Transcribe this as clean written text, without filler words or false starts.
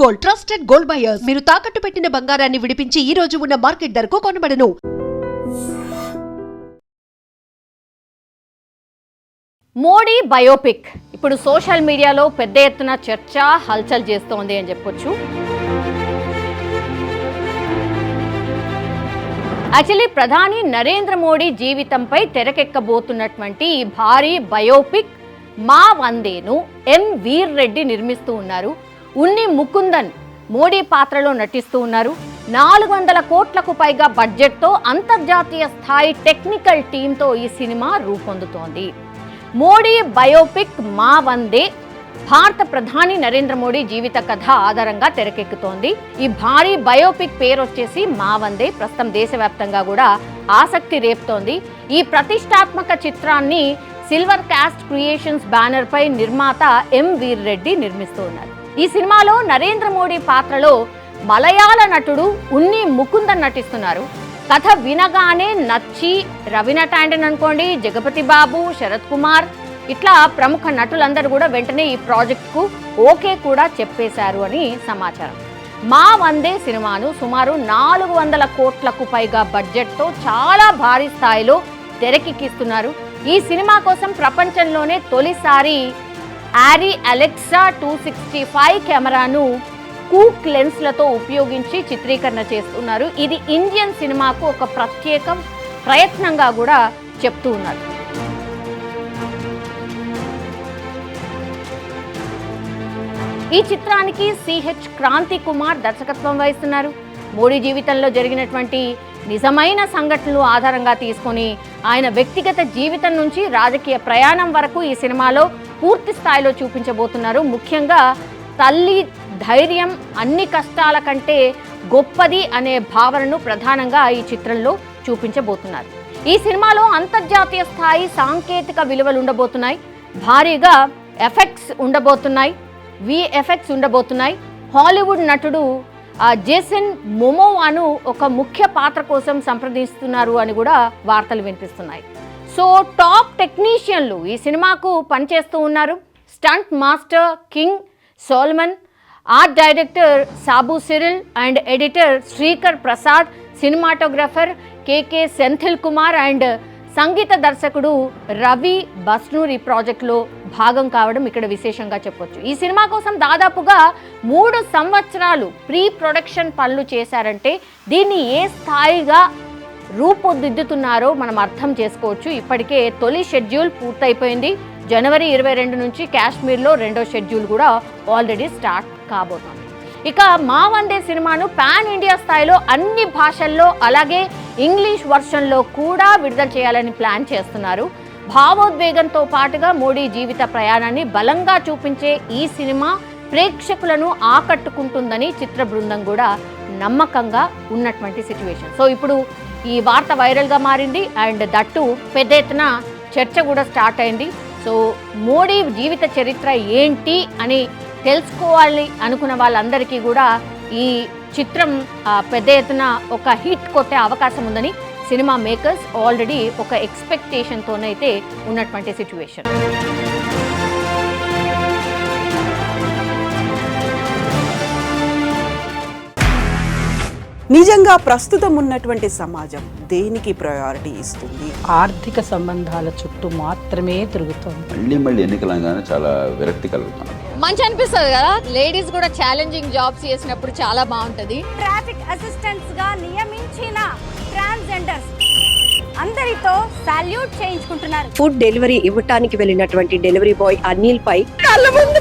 Gold, trusted gold buyers. మీరు తాకట్టు పెట్టిన బంగారాన్ని విడిపించి ఈ రోజు ఉన్న మార్కెట్ ధరకు కొనబడను. మోడీ బయోపిక్ ఇప్పుడు సోషల్ మీడియాలో పెద్ద ఎత్తున చర్చ హల్చల్ చేస్తోంది అని చెప్పొచ్చు. యాక్చువల్లీ ప్రధాని నరేంద్ర మోడీ జీవితంపై తెరకెక్కబోతున్నటువంటి ఈ భారీ బయోపిక్ మా వందేను ఎం వీర్ రెడ్డి నిర్మిస్తూ ఉన్నారు. ఉన్ని ముకుందన్ మోడీ పాత్రలో నటిస్తూ ఉన్నారు. 400 కోట్లకు పైగా బడ్జెట్తో అంతర్జాతీయ స్థాయి టెక్నికల్ టీంతో ఈ సినిమా రూపొందుతోంది. మోడీ బయోపిక్ మా వందే భారత ప్రధాని నరేంద్ర మోడీ జీవిత కథ ఆధారంగా తెరకెక్కుతోంది. ఈ భారీ బయోపిక్ పేరు వచ్చేసి మా వందే. ప్రస్తుతం దేశవ్యాప్తంగా కూడా ఆసక్తి రేపుతోంది. ఈ ప్రతిష్టాత్మక చిత్రాన్ని సిల్వర్ కాస్ట్ క్రియేషన్స్ బ్యానర్ పై నిర్మాత ఎం వీర్ రెడ్డి నిర్మిస్తూ ఉన్నారు. ఈ సినిమాలో నరేంద్ర మోడీ పాత్రలో మలయాళ నటుడు ఉన్ని ముకుందన్ నటిస్తున్నారు. కథ వినగానే నచ్చి రవీనా టాండన్ అనుకోండి, జగపతి బాబు, శరత్ కుమార్ ఇట్లా ప్రముఖ నటులందరూ కూడా వెంటనే ఈ ప్రాజెక్ట్కు ఓకే కూడా చెప్పేశారు అని సమాచారం. మా వందే సినిమాను సుమారు 400 కోట్లకు పైగా బడ్జెట్తో చాలా భారీ స్థాయిలో తెరకెక్కిస్తున్నారు. ఈ సినిమా కోసం ప్రపంచంలోనే తొలిసారి ఆరీ అలెక్సా 265 కెమెరాను కూక్ లెన్స్లతో ఉపయోగించి చిత్రీకరణ చేస్తున్నారు. ఇది ఇండియన్ సినిమాకు ఒక ప్రత్యేక ప్రయత్నంగా కూడా చెప్తూ ఉన్నారు. ఈ చిత్రానికి సిహెచ్ క్రాంతి కుమార్ దర్శకత్వం వహిస్తున్నారు. మోడీ జీవితంలో జరిగినటువంటి నిజమైన సంఘటనలు ఆధారంగా తీసుకొని ఆయన వ్యక్తిగత జీవితం నుంచి రాజకీయ ప్రయాణం వరకు ఈ సినిమాలో పూర్తి స్థాయిలో చూపించబోతున్నారు. ముఖ్యంగా తల్లి ధైర్యం అన్ని కష్టాల కంటే గొప్పది అనే భావనను ప్రధానంగా ఈ చిత్రంలో చూపించబోతున్నారు. ఈ సినిమాలో అంతర్జాతీయ స్థాయి సాంకేతిక విలువలు ఉండబోతున్నాయి. భారీగా ఎఫెక్ట్స్ ఉండబోతున్నాయి, విఎఫ్ఎక్స్ ఉండబోతున్నాయి. హాలీవుడ్ నటుడు జేసన్ మొమోవాను ఒక ముఖ్య పాత్ర కోసం సంప్రదిస్తున్నారు అని కూడా వార్తలు వినిపిస్తున్నాయి. సో టాప్ టెక్నీషియన్లు ఈ సినిమాకు పనిచేస్తూ ఉన్నారు. Stunt master King Solomon, art director Sabu Cyril and editor Sreekar Prasad, cinematographer KK Senthil Kumar and సంగీత దర్శకుడు రవి బస్నూరి ప్రాజెక్టులో భాగం కావడం ఇక్కడ విశేషంగా చెప్పొచ్చు. ఈ సినిమా కోసం దాదాపుగా 3 సంవత్సరాలు ప్రీ ప్రొడక్షన్ పనులు చేశారంటే దీన్ని ఏ స్థాయిగా రూపుదిద్దుతున్నారో మనం అర్థం చేసుకోవచ్చు. ఇప్పటికే తొలి షెడ్యూల్ పూర్తయిపోయింది. జనవరి 22 నుంచి కాశ్మీర్లో 2వ షెడ్యూల్ కూడా ఆల్రెడీ స్టార్ట్ కాబోతోంది. ఇక మా వందే సినిమాను పాన్ ఇండియా స్థాయిలో అన్ని భాషల్లో అలాగే ఇంగ్లీష్ వర్షన్లో కూడా విడుదల చేయాలని ప్లాన్ చేస్తున్నారు. భావోద్వేగంతో పాటుగా మోడీ జీవిత ప్రయాణాన్ని బలంగా చూపించే ఈ సినిమా ప్రేక్షకులను ఆకట్టుకుంటుందని చిత్ర బృందం కూడా నమ్మకంగా ఉన్నటువంటి సిచ్యువేషన్. సో ఇప్పుడు ఈ వార్త వైరల్గా మారింది అండ్ దట్టు పెద్ద ఎత్తున చర్చ కూడా స్టార్ట్ అయింది. సో మోడీ జీవిత చరిత్ర ఏంటి అని తెలుసుకోవాలి అనుకున్న వాళ్ళందరికీ కూడా ఈ చిత్రం పెద్ద ఎత్తున ఒక హిట్ కొట్టే అవకాశం ఉందని సినిమా మేకర్స్ ఆల్రెడీ ఒక ఎక్స్పెక్టేషన్తోనైతే ఉన్నటువంటి సిచ్యువేషన్. నిజంగా ప్రస్తుతం ఉన్నటువంటి సమాజం దేనికి ప్రయారిటీ ఇస్తుంది? ఆర్థిక సంబంధాల చుట్టూ మాత్రమే తిరుగుతుంది. మళ్ళీ ఎన్నికలంగానే చాలా విరక్తి కలుగుతున్నాం. మంచి అనిపిస్తుంది కదా, లేడీస్ కూడా ఛాలెంజింగ్ జాబ్స్ చేసినప్పుడు చాలా బాగుంటది. ట్రాఫిక్ అసిస్టెంట్స్ గా నియమించిన ట్రాన్స్జెండర్స్ అందరితో సాల్యూట్ చేయించుకుంటున్నారు. ఫుడ్ డెలివరీ ఇవ్వటానికి వెళ్ళినటువంటి డెలివరీ బాయ్ అనిల్ పై కళ్ళ ముందు